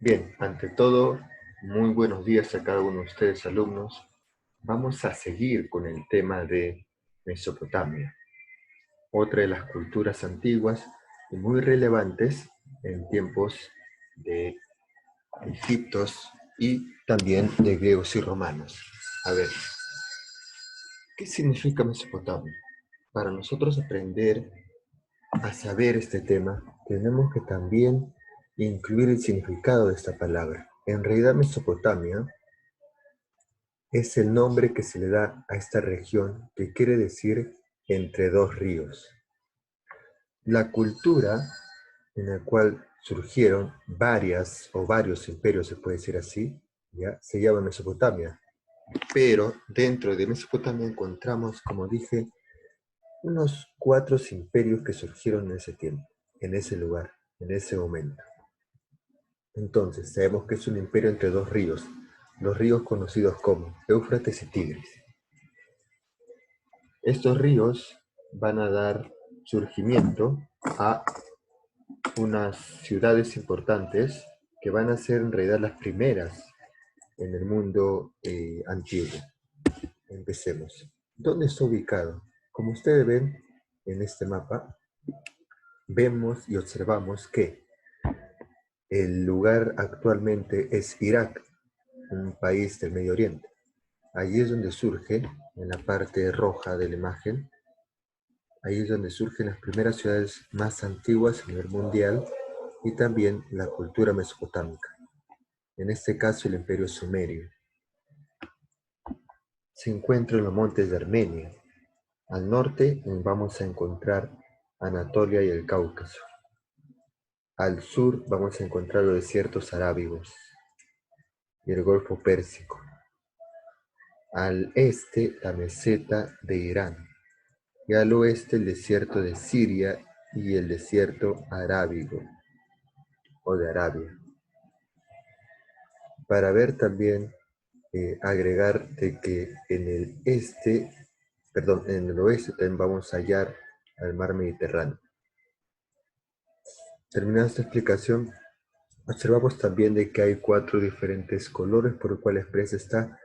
Bien, ante todo, muy buenos días a cada uno de ustedes, alumnos. Vamos a seguir con el tema de Mesopotamia, otra de las culturas antiguas y muy relevantes en tiempos de egiptos y también de griegos y romanos. A ver, ¿qué significa Mesopotamia? Para nosotros aprender a saber este tema, tenemos que también incluir el significado de esta palabra. En realidad, Mesopotamia es el nombre que se le da a esta región, que quiere decir entre dos ríos. La cultura en la cual surgieron varias o varios imperios, se puede decir así, ¿ya? Se llama Mesopotamia. Pero dentro de Mesopotamia encontramos, como dije, unos 4 imperios que surgieron en ese tiempo, en ese lugar, en ese momento. Entonces, sabemos que es un imperio entre dos ríos, los ríos conocidos como Éufrates y Tigris. Estos ríos van a dar surgimiento a unas ciudades importantes que van a ser en realidad las primeras en el mundo antiguo. Empecemos. ¿Dónde está ubicado? Como ustedes ven en este mapa, vemos y observamos que el lugar actualmente es Irak, un país del Medio Oriente. Allí es donde surge, en la parte roja de la imagen, ahí es donde surgen las primeras ciudades más antiguas a nivel mundial y también la cultura mesopotámica. En este caso, el imperio sumerio. Se encuentra en los montes de Armenia. Al norte vamos a encontrar Anatolia y el Cáucaso. Al sur vamos a encontrar los desiertos arábigos y el Golfo Pérsico. Al este, la meseta de Irán. Y al oeste, el desierto de Siria y el desierto arábigo o de Arabia. Para ver también, agregar de que en el en el oeste también vamos a hallar al mar Mediterráneo. Terminada esta explicación, observamos también de que hay 4 diferentes colores por los cuales expresa esta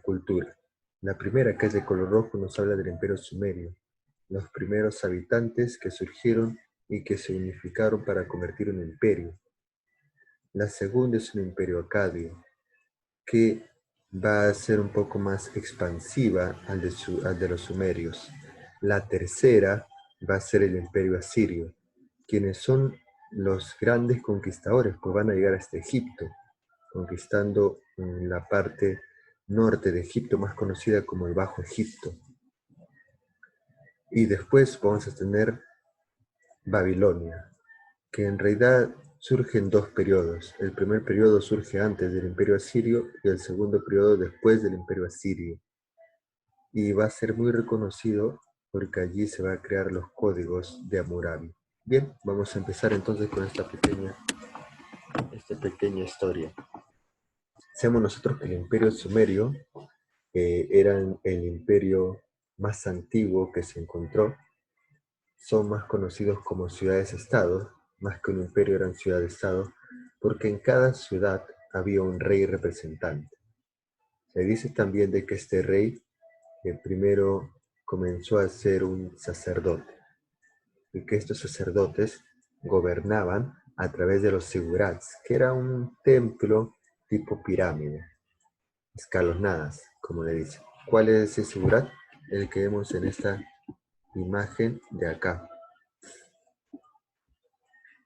cultura. La primera, que es de color rojo, nos habla del imperio sumerio, los primeros habitantes que surgieron y que se unificaron para convertir un imperio. La segunda es un imperio acadio, que va a ser un poco más expansiva al de los sumerios. La tercera va a ser el imperio asirio, quienes son los grandes conquistadores, pues van a llegar hasta Egipto, conquistando la parte norte de Egipto, más conocida como el Bajo Egipto. Y después vamos a tener Babilonia, que en realidad surge en 2 periodos. El primer periodo surge antes del imperio asirio y el segundo periodo después del imperio asirio. Y va a ser muy reconocido porque allí se van a crear los códigos de Hammurabi. Bien, vamos a empezar entonces con esta pequeña historia. Sabemos nosotros que el imperio sumerio era el imperio más antiguo que se encontró. Son más conocidos como ciudades-estado, más que un imperio eran ciudad-estado, porque en cada ciudad había un rey representante. Se dice también de que este rey primero comenzó a ser un sacerdote, y que estos sacerdotes gobernaban a través de los sigurats, que era un templo tipo pirámide, escalonadas, como le dicen. ¿Cuál es ese sigurat? El que vemos en esta imagen de acá.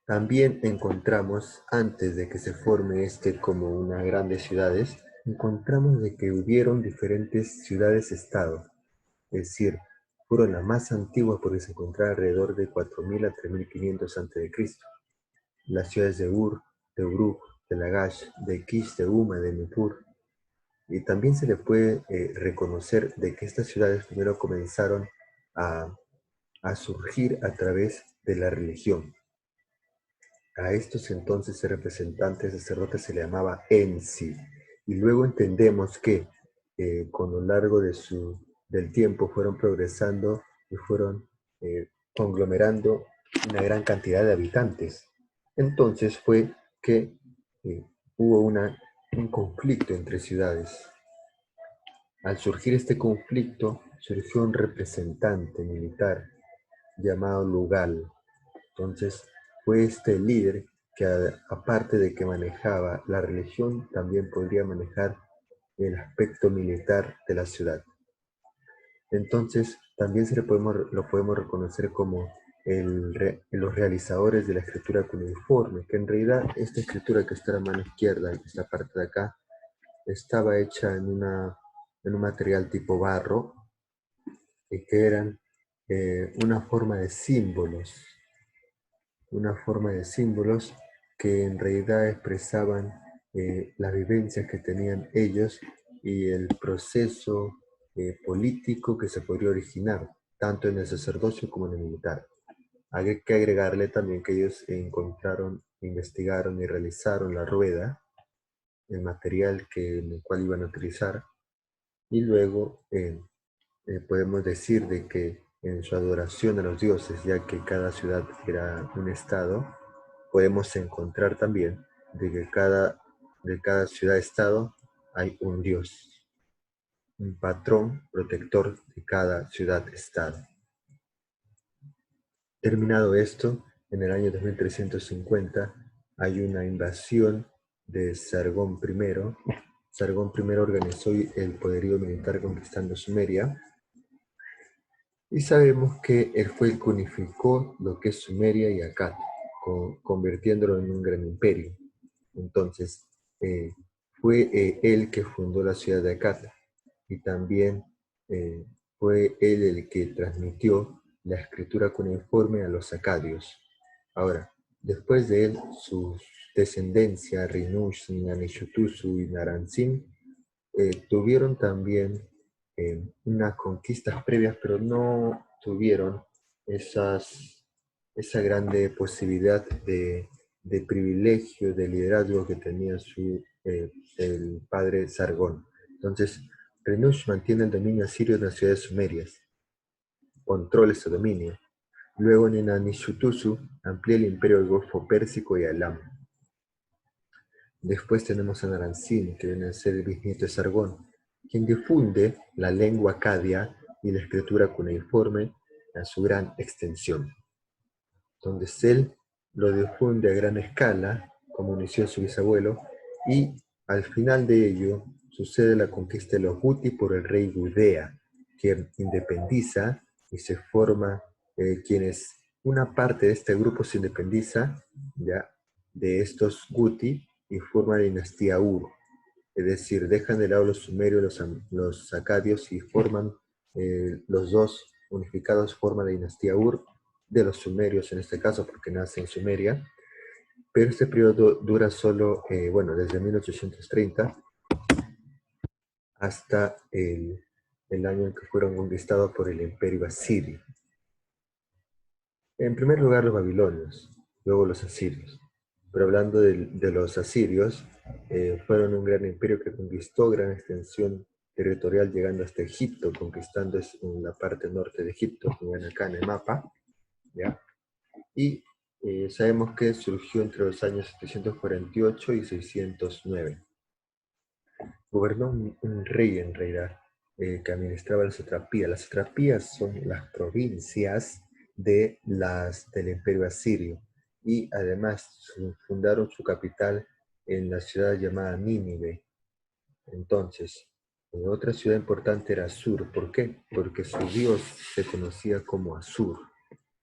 También encontramos, antes de que se forme como unas grandes ciudades, encontramos de que hubieron diferentes ciudades-estado, es decir, fueron las más antiguas porque se encontraron alrededor de 4000 a 3500 a.C. Las ciudades de Ur, de Uruk, de Lagash, de Kish, de Uma, de Nippur. Y también se le puede reconocer de que estas ciudades primero comenzaron a surgir a través de la religión. A estos entonces representantes sacerdotes se le llamaba Ensi. Y luego entendemos que con lo largo del tiempo fueron progresando y fueron conglomerando una gran cantidad de habitantes. Entonces fue que hubo un conflicto entre ciudades. Al surgir este conflicto, surgió un representante militar llamado Lugal. Entonces, fue este líder que aparte de que manejaba la religión, también podría manejar el aspecto militar de la ciudad. Entonces, también lo podemos reconocer como los realizadores de la escritura cuneiforme, que en realidad esta escritura que está a la mano izquierda, en esta parte de acá, estaba hecha en un material tipo barro, y que eran una forma de símbolos que en realidad expresaban las vivencias que tenían ellos y el proceso político que se podría originar, tanto en el sacerdocio como en el militar. Hay que agregarle también que ellos encontraron, investigaron y realizaron la rueda, el material en el cual iban a utilizar, y luego podemos decir de que en su adoración a los dioses, ya que cada ciudad era un estado, podemos encontrar también de que de cada ciudad-estado hay un dios, un patrón protector de cada ciudad-estado. Terminado esto, en el año 2350 hay una invasión de Sargón I. Sargón I organizó el poderío militar conquistando Sumeria, y sabemos que él fue el que unificó lo que es Sumeria y Akkad, convirtiéndolo en un gran imperio. Entonces, fue él que fundó la ciudad de Akkad, y también eh, fue él el que transmitió la escritura cuneiforme a los acadios. Ahora, después de él, su descendencia, Rinush, Nanishutusu y Naransin, tuvieron también unas conquistas previas, pero no tuvieron esa grande posibilidad de privilegio, de liderazgo que tenía el padre Sargón. Entonces, Renush mantiene el dominio asirio de las ciudades sumerias, controla ese dominio. Luego, Nenanishtusu amplía el imperio del Golfo Pérsico y Elam. Después tenemos a Naransin, que viene a ser el bisnieto de Sargón, quien difunde la lengua acadia y la escritura cuneiforme a su gran extensión. Entonces él lo difunde a gran escala, como inició su bisabuelo, y al final de ello sucede la conquista de los Guti por el rey Gudea, que independiza y se forma, quienes una parte de este grupo se independiza ya de estos Guti y forma la dinastía Ur. Es decir, dejan de lado los sumerios, los acadios, y forman los dos unificados, forman la dinastía Ur de los sumerios en este caso, porque nace en Sumeria, pero este periodo dura solo, bueno, desde 1830 hasta el año en que fueron conquistados por el imperio asirio. En primer lugar los babilonios, luego los asirios. Pero hablando de los asirios, fueron un gran imperio que conquistó gran extensión territorial, llegando hasta Egipto, conquistando en la parte norte de Egipto, como ven acá en el mapa, ¿ya? Y sabemos que surgió entre los años 748 y 609. Gobernó un rey en realidad, que administraba la satrapía. Las satrapías son las provincias del imperio asirio, y además fundaron su capital en la ciudad llamada Nínive. Entonces, otra ciudad importante era Asur. ¿Por qué? Porque su dios se conocía como Asur.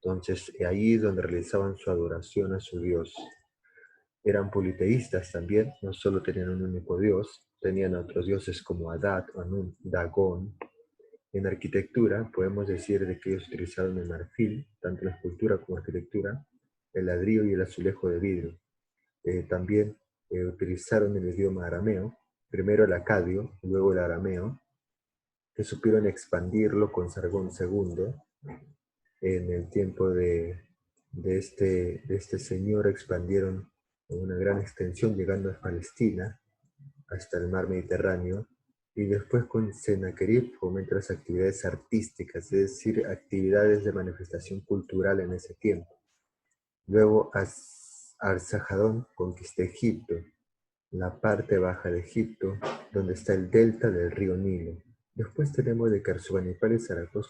Entonces, ahí es donde realizaban su adoración a su dios. Eran politeístas también, no solo tenían un único dios, tenían otros dioses como Adad, Anun, Dagón. En arquitectura podemos decir de que ellos utilizaron el marfil, tanto en la escultura como en arquitectura, el ladrillo y el azulejo de vidrio. También utilizaron el idioma arameo, primero el acadio, luego el arameo, que supieron expandirlo con Sargón II. En el tiempo de este señor expandieron una gran extensión, llegando a Palestina, hasta el mar Mediterráneo, y después con Sennacherib fomentó las actividades artísticas, es decir, actividades de manifestación cultural en ese tiempo. Luego Arsajadón conquistó Egipto, la parte baja de Egipto, donde está el delta del río Nilo. Después tenemos de que Asurbanipal y Zaragoza,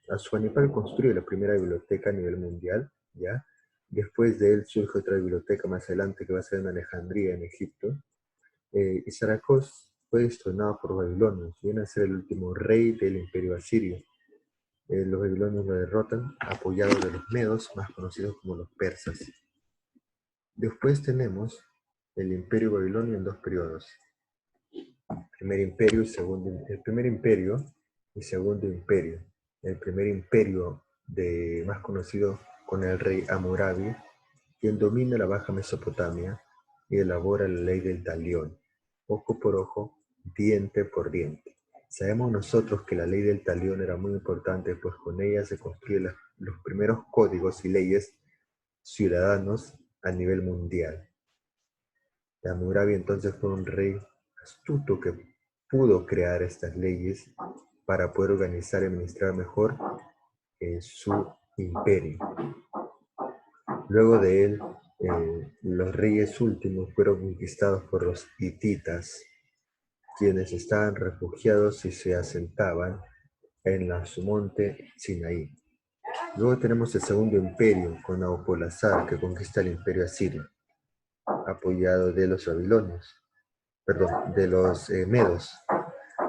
Asurbanipal construye la primera biblioteca a nivel mundial, ¿ya? Después de él surge otra biblioteca más adelante que va a ser en Alejandría, en Egipto. Y Zaragoza fue destronado por babilonios, viene a ser el último rey del imperio asirio. Los babilonios lo derrotan, apoyados de los medos, más conocidos como los persas. Después tenemos el imperio babilonio en dos periodos. Primer imperio y segundo, el primer imperio y segundo imperio. El primer imperio más conocido con el rey Hammurabi, quien domina la Baja Mesopotamia y elabora la ley del talión, ojo por ojo, diente por diente. Sabemos nosotros que la ley del talión era muy importante, pues con ella se construyen los primeros códigos y leyes ciudadanos a nivel mundial. Hammurabi entonces fue un rey astuto que pudo crear estas leyes para poder organizar y administrar mejor su imperio. Luego de él, los reyes últimos fueron conquistados por los hititas, quienes estaban refugiados y se asentaban en su monte Sinaí. Luego tenemos el segundo imperio con Nabopolassar, que conquista el imperio asirio, apoyado de los babilonios, perdón, de los medos.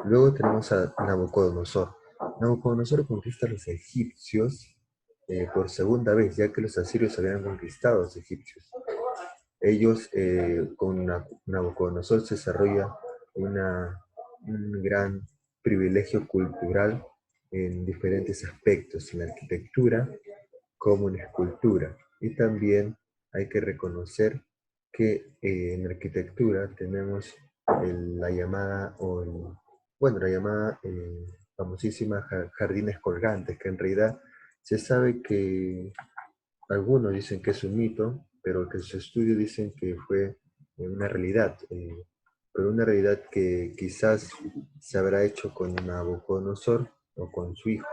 Luego tenemos a Nabucodonosor. Nabucodonosor conquista a los egipcios por segunda vez, ya que los asirios habían conquistado a los egipcios. Ellos, con Nabucodonosor, se desarrolla un gran privilegio cultural en diferentes aspectos, en la arquitectura como en escultura. Y también hay que reconocer que en arquitectura tenemos la llamada, la llamada famosísima jardines colgantes, que en realidad se sabe que algunos dicen que es un mito, pero que sus estudios dicen que fue una realidad, pero una realidad que quizás se habrá hecho con Nabucodonosor o con su hijo.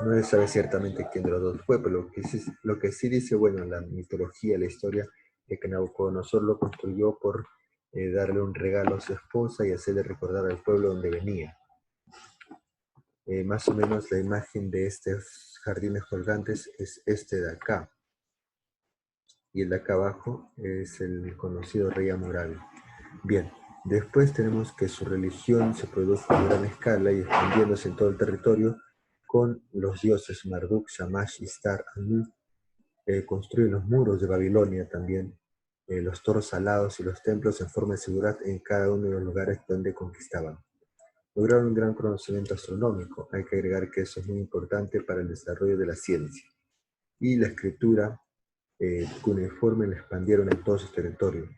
No se sabe ciertamente quién de los dos fue, pero lo que sí dice, bueno, la mitología, la historia, de que Nabucodonosor lo construyó por darle un regalo a su esposa y hacerle recordar al pueblo donde venía. Más o menos la imagen de estos jardines colgantes es este de acá. Y el de acá abajo es el conocido rey Hammurabi. Bien, después tenemos que su religión se produjo a gran escala y expandiéndose en todo el territorio con los dioses Marduk, Shamash, Istar, Anu. Construyen los muros de Babilonia también, los toros alados y los templos en forma de seguridad en cada uno de los lugares donde conquistaban. Lograron un gran conocimiento astronómico. Hay que agregar que eso es muy importante para el desarrollo de la ciencia. Y la escritura cuneiforme la expandieron en todo su territorio,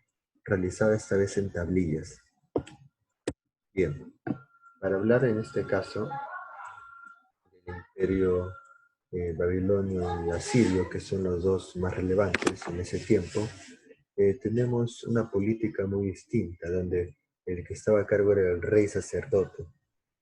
realizada esta vez en tablillas. Bien, para hablar en este caso del imperio babilonio y asirio, que son los dos más relevantes en ese tiempo, tenemos una política muy distinta, donde el que estaba a cargo era el rey sacerdote.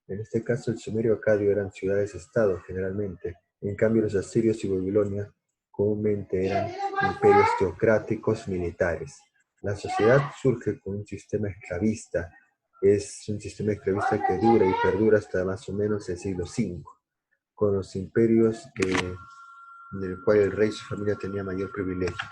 En este caso, el sumerio acadio eran ciudades-estado generalmente. En cambio, los asirios y Babilonia comúnmente eran imperios teocráticos militares. La sociedad surge con un sistema esclavista. Es un sistema esclavista que dura y perdura hasta más o menos el siglo V, con los imperios en el cual el rey y su familia tenía mayor privilegio.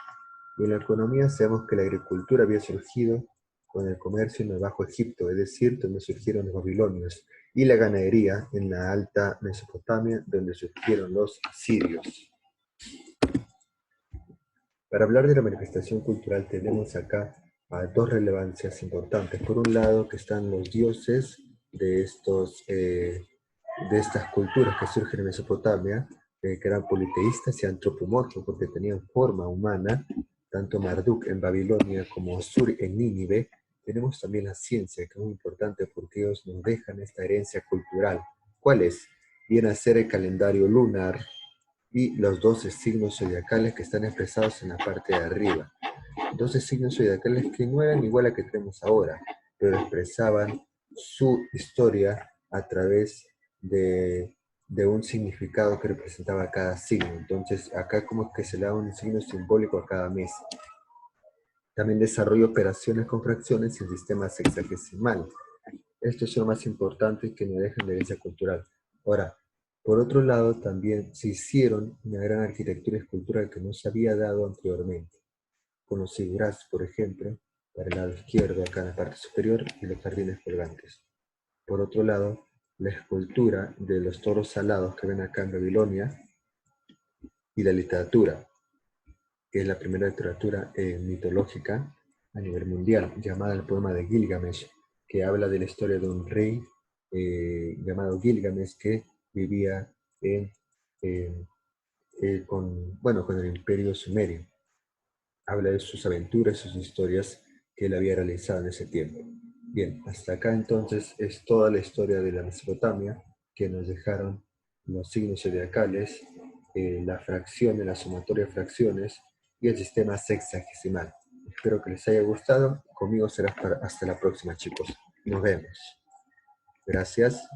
Y en la economía sabemos que la agricultura había surgido con el comercio en el Bajo Egipto, es decir, donde surgieron los babilonios, y la ganadería en la alta Mesopotamia, donde surgieron los asirios. Para hablar de la manifestación cultural tenemos acá dos relevancias importantes. Por un lado, que están los dioses de estas culturas que surgen en Mesopotamia, que eran politeístas y antropomorfos, porque tenían forma humana, tanto Marduk en Babilonia como Osur en Nínive. Tenemos también la ciencia, que es muy importante porque ellos nos dejan esta herencia cultural. ¿Cuál es? Viene a ser el calendario lunar y los 12 signos zodiacales que están expresados en la parte de arriba. 12 signos zodiacales que no eran igual a que tenemos ahora, pero expresaban su historia a través de un significado que representaba cada signo. Entonces, acá como que se le da un signo simbólico a cada mes. También desarrolla operaciones con fracciones y el sistema sexagesimal. Estos son más importantes que no dejan de herencia cultural. Ahora, por otro lado, también se hicieron una gran arquitectura y escultura que no se había dado anteriormente, con los zigurats, por ejemplo, para el lado izquierdo, acá en la parte superior, y los jardines colgantes. Por otro lado, la escultura de los toros alados que ven acá en Babilonia, y la literatura, que es la primera literatura mitológica a nivel mundial, llamada el poema de Gilgamesh, que habla de la historia de un rey llamado Gilgamesh que vivía en, eh, con el imperio sumerio. Habla de sus aventuras, sus historias que él había realizado en ese tiempo. Bien, hasta acá entonces es toda la historia de la Mesopotamia que nos dejaron los signos zodiacales, la fracción, la sumatoria de fracciones y el sistema sexagesimal. Espero que les haya gustado. Conmigo será hasta la próxima, chicos. Nos vemos. Gracias.